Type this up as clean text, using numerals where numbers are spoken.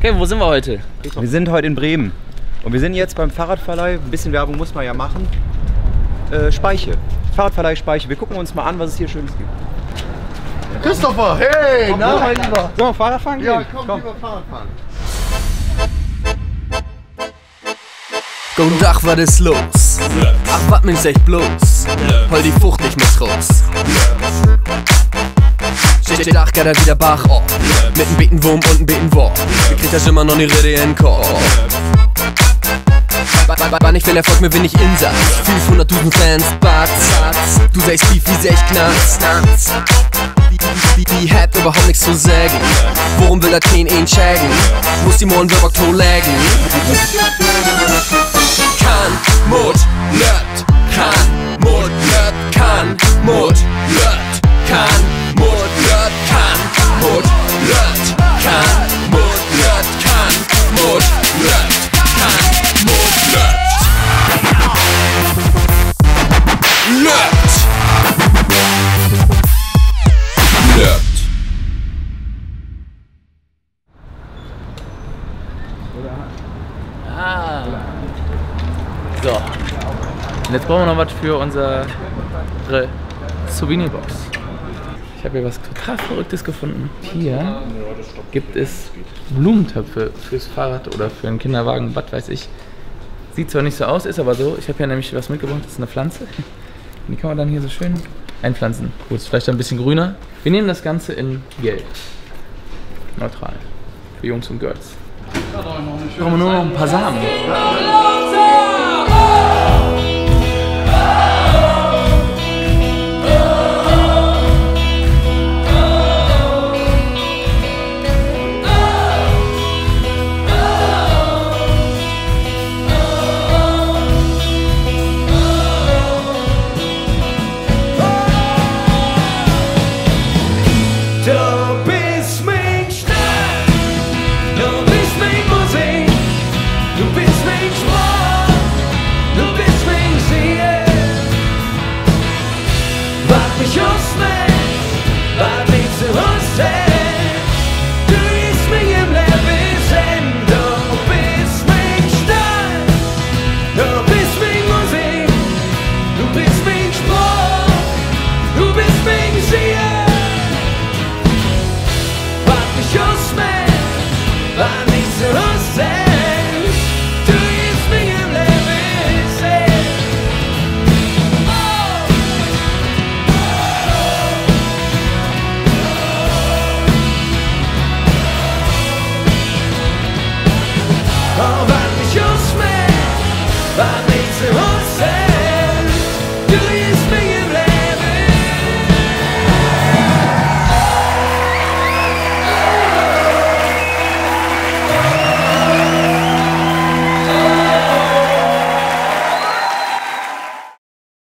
Okay, wo sind wir heute? Wir sind heute in Bremen und wir sind jetzt beim Fahrradverleih. Ein bisschen Werbung muss man ja machen. Speiche. Fahrradverleih Speiche. Wir gucken uns mal an, was es hier Schönes gibt. Christopher, hey! Na, mein Lieber. Sollen wir Fahrrad fahren gehen? Ja, komm. Lieber Fahrrad fahren. Guten Tag, was ist los? Ach, was mich echt bloß? Hol die Frucht nicht mit raus. Steht Dach, geht er wieder Bach auf. Mit einem Betenwurm und einem Betenwurm. Wie kriegt das immer noch die Rede in den Kopf? Wann ich will Erfolg, mir bin ich Insatz. 500.000 Fans, Batz. Du sagst Beef, wie sech Knarz. Die hat überhaupt nichts zu sagen. Worum will er kein entscheiden? Muss die morgen Werbung to lägen. Kann, Mut, Lött. Kann, Mut, Lött. Kann, Mut, Lött. Kann, Mut, Lött. Kann, Mut, Lött. Kann, Mut, Lött. Kann, Mut, Lött. Kann, Mut, Lött. Lött. Lött. Ah. So. Und jetzt brauchen wir noch was für unsere Souvenirbox. Ich habe hier was total Verrücktes gefunden. Hier gibt es Blumentöpfe fürs Fahrrad oder für einen Kinderwagen, was weiß ich. Sieht zwar nicht so aus, ist aber so. Ich habe hier nämlich was mitgebracht, das ist eine Pflanze. Und die kann man dann hier so schön einpflanzen. Gut, ist vielleicht ein bisschen grüner. Wir nehmen das Ganze in Gelb. Neutral. Für Jungs und Girls. Brauchen wir nur noch ein paar Samen. But makes it all sense.